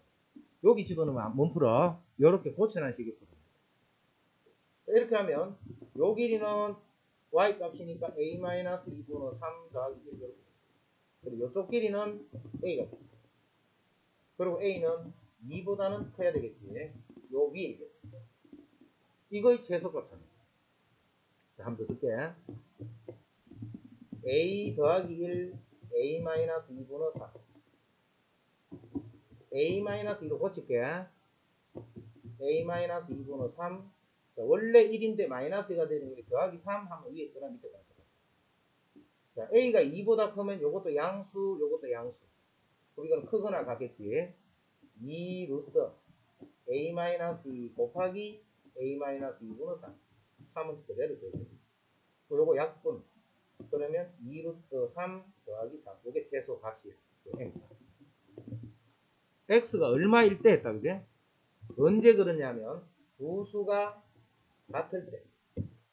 여기 집어넣으면 못 풀어. 이렇게 고쳐놓은 식이 풀어. 이렇게 하면 요 길이는 y 값이니까 a-2분의 3 더하기 1 이렇게. 그리고 이쪽 길이는 a가 돼. 그리고 a는 2보다는 커야 되겠지. 요 위에 있어요. 이거의 최소값입니다. 자, 한번 더 쓸게. a 더하기 1 a-2분의 3 a-2로 고칠게. a-2분의 3. 자, 원래 1인데 마이너스가 되는 게 더하기 3 하면 위에 거나 밑에 거나 똑같아. 자, a가 2보다 크면 요것도 양수, 요것도 양수. 그럼 이건 크거나 같겠지. 2 루트 a-2 곱하기 a-2분의 3. 3은 그대로 되죠. 요거 약분. 그러면 2 루트 3 더하기 3. 요게 최소 값이에요. x가 얼마일 때 했다, 그제? 언제 그러냐면 두 수가 같을 때.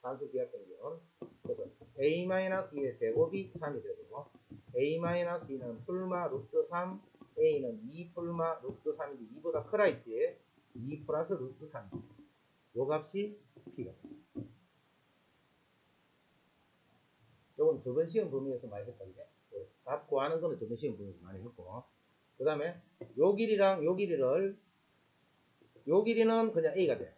산수 기하평균. 그래서 a-2의 제곱이 3이 되고 a-2는 풀마 루트 3, a는 2 풀마 루트 3인데 2보다 크라 있지. 2 플러스 루트 3. 요 값이 p가. 요건 저번 시험 범위에서 많이 했다. 이제 답 구하는 거는 저번 시험 범위에서 많이 했고, 그 다음에 요 길이랑 요 길이를, 요 길이는 그냥 a가 돼.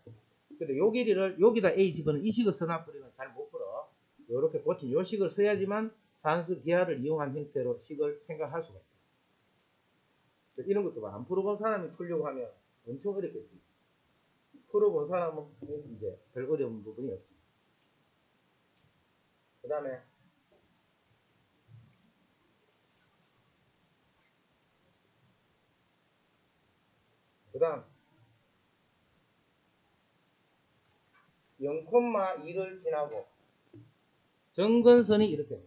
근데 요 길이를 여기다 a 집어넣은 이 식을 써놔버리면 잘 못 풀어. 요렇게 고친 요 식을 써야지만 산수 기하를 이용한 형태로 식을 생각할 수가 있다. 이런 것도 안 풀어본 사람이 풀려고 하면 엄청 어렵겠지. 풀어본 사람은 이제 별 어려운 부분이 없지. 그 다음에 그 다음 0,2를 지나고 정근선이 이렇게 돼.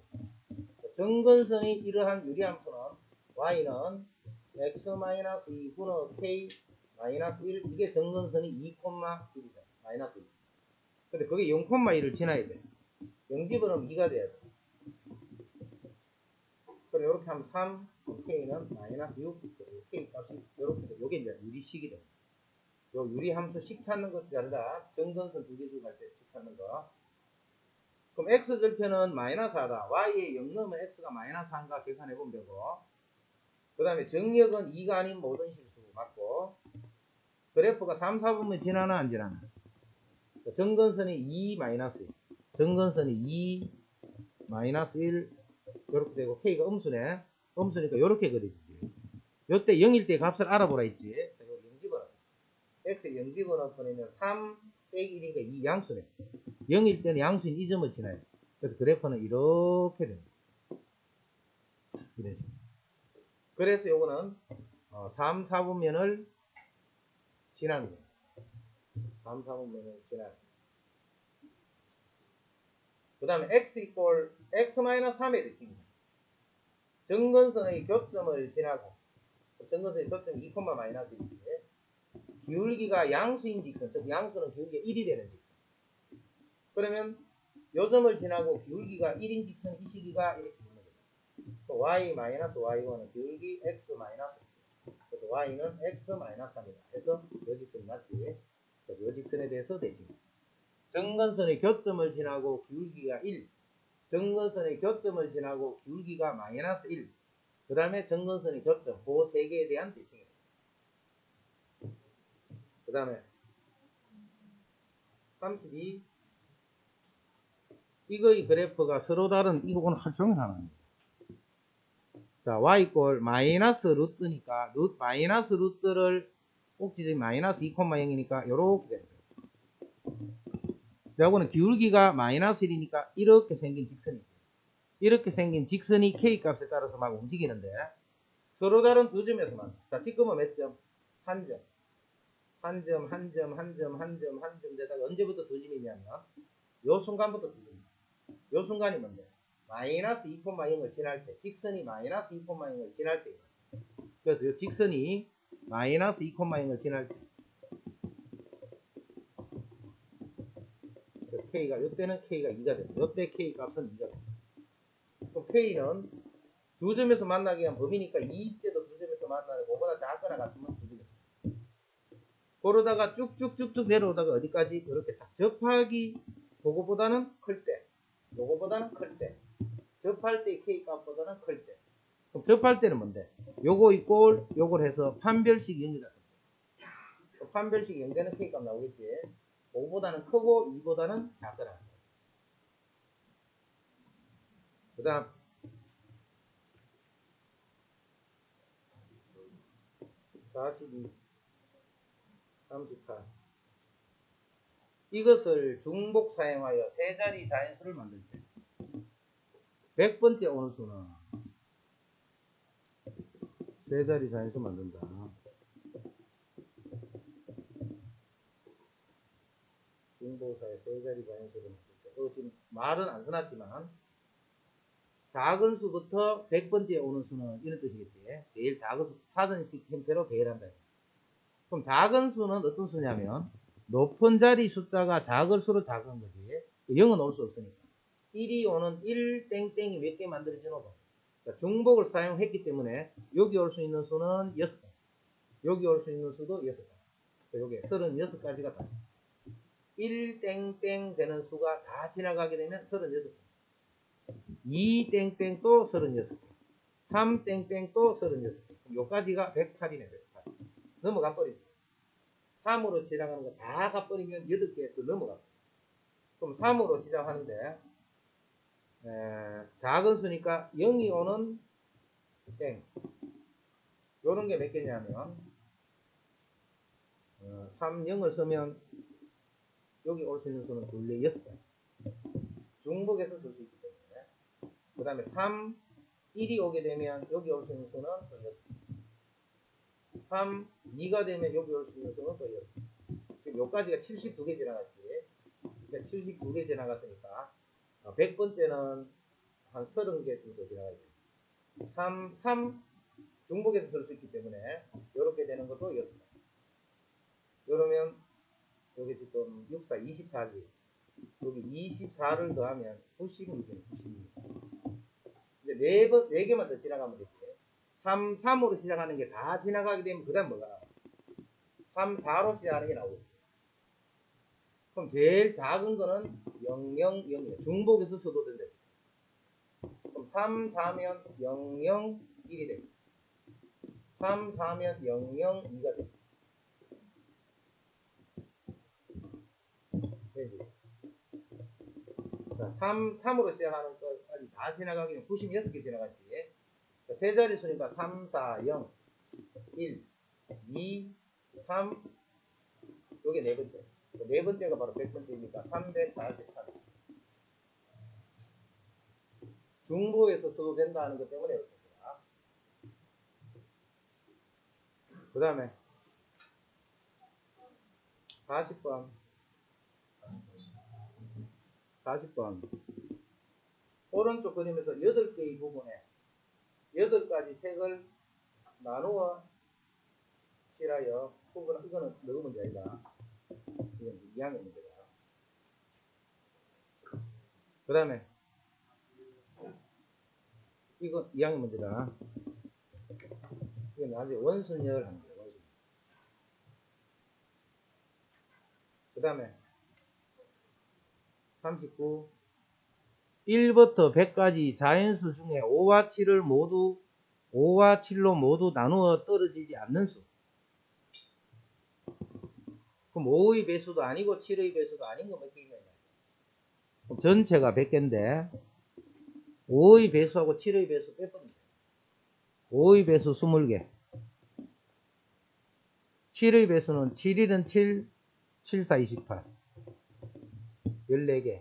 정근선이 이러한 유리함수는 y는 x-2 분의 k-1 이게 정근선이 2,1이죠. 마이너스 2. 근데 그게 0,1을 지나야 돼. 0집어넣으면 2가 돼야 돼. 그럼 이렇게 하면 3, k는 마이너스 6, k 값이 이렇게 돼. 요게 이제 유리식이 됩니다. 요 유리함수식 찾는 것도 다르다. 정근선 두 개 주고 갈 때 식 찾는 거. 그럼 x절편은 마이너스 4다. y에 0 넣으면 x가 마이너스 4인가 계산해보면 되고, 그 다음에 정역은 2가 아닌 모든 실수 맞고, 그래프가 3, 4분면 지나나 안 지나나? 정근선이 2 마이너스 1, 정근선이 2 마이너스 1 이렇게 되고 k가 음수네. 음수니까 이렇게 그려지지. 요때 0일 때 값을 알아보라 했지. 자, 요 0 집어넣어. x에 0 집어넣으면 3 빼기 1이니까 2 양수네. 0일 때는 양수인 이 점을 지나요. 그래서 그래프는 이렇게 됩니다. 이런 식으로. 그래서 요거는 3, 4분면을 지나는 거예요. 3, 4분면을 지나는 거예요. 그 다음에 x 이퀄 x-3의 대칭입니다. 정근선의 교점을 지나고, 정근선의 교점이 2, 마이너스 1인데 기울기가 양수인 직선, 즉 양수는 기울기가 1이 되는 직선. 그러면 요 점을 지나고 기울기가 1인 직선 이 시기가 이렇게 있는 거죠. y-y1은 기울기 x-x. 그래서 y는 x-3이다. 그래서 요 직선이 맞지. 그래서 요 직선에 대해서 대칭. 정근선의 교점을 지나고 기울기가 1. 정근선의 교점을 지나고 기울기가 마이너스 1. 그 다음에 정근선의 교점, 그 세 개에 대한 대칭이다. 그 다음에 32. 이거의 그래프가 서로 다른 이거는 할 종일 하나입니다. 자, y 꼴 마이너스 루트니까 마이너스 루트를 꼭지점이 마이너스 2,0이니까 요렇게 됩니다. 요거는 기울기가 마이너스 1이니까 이렇게 생긴 직선이죠. 이렇게 생긴 직선이 k 값에 따라서 막 움직이는데 서로 다른 두 점에서 만나. 자, 지금은 몇 점? 한 점. 한 점, 한 점, 한 점, 한 점, 한 점 되다가 언제부터 두 점이냐면 요 순간부터 두 점. 요 순간이 뭔데? 마이너스 2,0을 지날 때, 직선이 마이너스 2,0을 지날 때. 그래서 요 직선이 마이너스 2,0을 지날 때. 그래서 K가, 요때는 K가 2가 됩니다. 요때 K 값은 2가 됩니다. 그럼 K는 두 점에서 만나기 위한 범위니까 2 때도 두 점에서 만나는 그거보다 작거나 같으면 두 점에서. 그러다가 쭉쭉쭉쭉 내려오다가 어디까지? 이렇게 딱 접하기, 그거보다는 클 때. 요거보다는 클 때. 접할 때 K 값보다는 클 때. 그럼 접할 때는 뭔데? 요거 이꼴 요걸 해서 판별식 0이다. 판별식 0되는 K 값 나오겠지. 5보다는 크고 2보다는 작거나. 그 다음 42, 38. 이것을 중복 사용하여 세 자리 자연수를 만들 때 100번째 오는 수는 세 자리 자연수 만든다. 중복사의 세 자리 자연수를 만들 때 지금 말은 안 써놨지만 작은 수부터 100번째 오는 수는 이런 뜻이겠지. 제일 작은 수, 사전식 형태로 배열한다. 그럼 작은 수는 어떤 수냐면 높은 자리 숫자가 작을수록 작은 거지. 0은 올 수 없으니까. 1이 오는 1 땡땡이 몇 개 만들어지노? 그러니까 중복을 사용했기 때문에 여기 올 수 있는 수는 6가지. 여기 올 수 있는 수도 6가지. 요게 36가지가 다. 1 땡땡 되는 수가 다 지나가게 되면 36개. 2 땡땡 또 36개. 3 땡땡 또 36개. 요까지가 108이네, 108. 넘어가 버리죠. 3으로 지나가는 거 다 가버리면 8개 더 넘어가. 그럼 3으로 시작하는데, 작은 수니까 0이 오는 땡. 요런 게 몇 개냐면, 3, 0을 쓰면 여기 올 수 있는 수는 둘레 6개. 중복해서 쓸 수 있기 때문에. 그 다음에 3, 1이 오게 되면 여기 올 수 있는 수는 또 6개. 3, 2가 되면 여기 올 수 있는 수는 또 6개. 지금 여기까지가 72개 지나갔지. 그러니까 72개 지나갔으니까 100번째는 한 30개 정도 지나가야 돼. 3 중복해서 쓸 수 있기 때문에 이렇게 되는 것도 6개. 그러면 여기 지금 6, 4, 24지. 여기 24를 더하면 96이죠. 96. 이제 4개만 더 지나가면 되지. 3으로 시작하는 게 다 지나가게 되면 그 다음 뭐가? 3, 4로 시작하는 게 나오겠죠. 그럼 제일 작은 거는 0, 0, 0이에요. 중복해서 써도 된다. 그럼 3, 4면 0, 0, 1이 됩니다. 3, 4면 0, 0, 2가 됩니다. 되지. 자, 3으로 시작하는 것까지 다 지나가기는 96개 지나갔지. 자, 세 자리 수니까 3, 4, 0, 1, 2, 3, 요게 네 번째. 네 번째가 바로 100번째니까 343. 중복해서 써도 된다는 것 때문에 이렇게 됩니다. 그 다음에 40번. 40번. 오른쪽 그림에서 8개의 부분에 8가지 색을 나누어 칠하여, 이거는 너무 문제 아니다. 이건 2학년 문제다. 그 다음에 이거 2학년 문제다. 이건 나중에 원순열 하는 거예요. 원순열. 그 다음에 39. 1부터 100까지 자연수 중에 5와 7로 모두 나누어 떨어지지 않는 수. 그럼 5의 배수도 아니고 7의 배수도 아닌 거 몇 개있냐? 그럼 전체가 100개인데 5의 배수하고 7의 배수 빼버립니다. 5의 배수 20개. 7의 배수는 7일은 7, 7, 4, 28. 14개.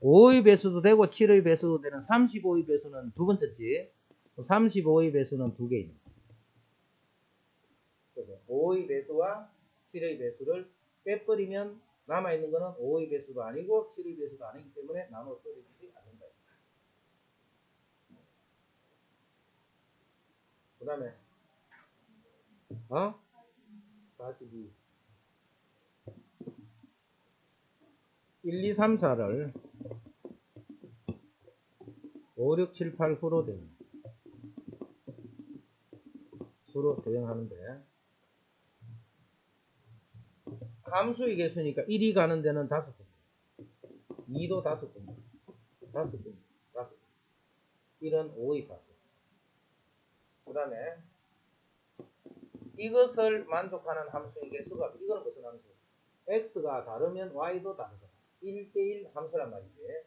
5의 배수도 되고 7의 배수도 되는 35의 배수는 두 번 쳤지. 35의 배수는 2개입니다. 5의 배수와 7의 배수를 빼버리면 남아있는 거는 5의 배수도 아니고 7의 배수도 아니기 때문에 나눠 떨어지지 않는다. 그 다음에 42. 1, 2, 3, 4를 5, 6, 7, 8 후로 대응하는데 함수의 개수니까 1이 가는 데는 5개, 2도 5개, 5개, 1은 5의 4수. 그 다음에 이것을 만족하는 함수의 개수가, 이거는 무슨 함수? x가 다르면 y도 다르다. 1대1 함수란 말이지.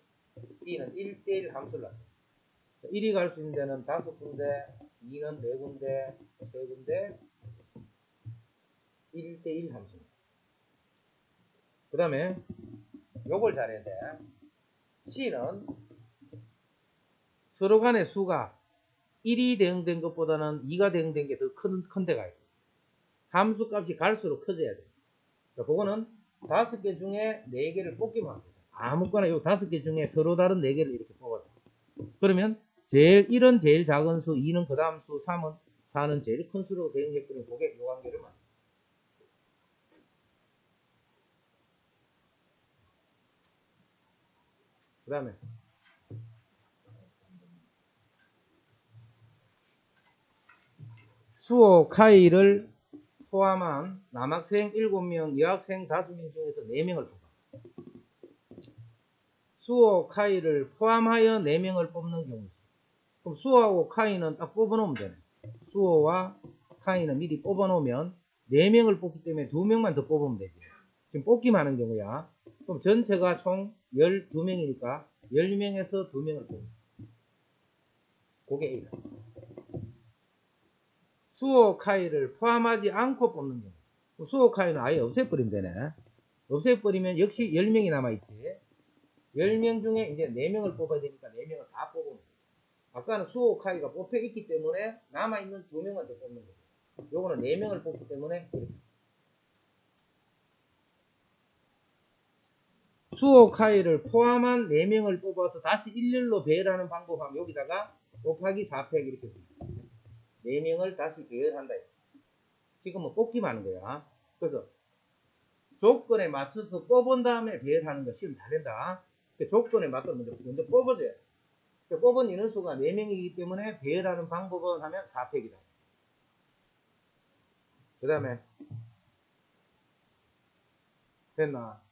b는 1대1 함수란 말이지. 1이 갈 수 있는 데는 5군데, 2는 4군데, 3군데, 1대1 함수입니다. 그 다음에 요걸 잘해야 돼. c는 서로 간의 수가 1이 대응된 것보다는 2가 대응된 게 더 큰 데가 있고, 함수 값이 갈수록 커져야 돼. 그거는 5개 중에 4개를 뽑기만 하면 돼. 아무거나 요 5개 중에 서로 다른 4개를 이렇게 뽑아서. 그러면 1은 제일 작은 수, 2는 그 다음 수, 4는 제일 큰 수로 대응해버리면 그게 요 관계를 만들어. 그 다음에 수호 카이를 포함한 남학생 7명, 여학생 5명 중에서 4명을 뽑아. 수호 카이를 포함하여 4명을 뽑는 경우. 그럼 수호하고 카이는 딱 뽑아놓으면 되네. 수호와 카이는 미리 뽑아놓으면 4명을 뽑기 때문에 2명만 더 뽑으면 되지. 지금 뽑기만 하는 경우야. 그럼 전체가 총 12명이니까 10명에서 2명을 뽑아. 그게 A다. 수호 카이를 포함하지 않고 뽑는 경우. 수호 카이는 아예 없애버리면 되네. 없애버리면 역시 10명이 남아있지. 10명 중에 이제 4명을 뽑아야 되니까 4명을 다 뽑으면 돼. 아까는 수호 카이가 뽑혀 있기 때문에 남아있는 2명만 더 뽑는 거죠. 요거는 4명을 뽑기 때문에 이렇게. 수호 카이를 포함한 4명을 뽑아서 다시 일렬로 배열하는 방법하면 여기다가 곱하기 4팩 이렇게 씁니다. 4명을 다시 배열한다. 지금은 뽑기만 하는 거야. 그래서 조건에 맞춰서 뽑은 다음에 배열하는 거 시험 잘 된다. 조건에 맞춰서 먼저 뽑아줘야 돼. 뽑은 인원수가 4명이기 때문에 배열하는 방법은 하면 4팩이다. 그 다음에 됐나?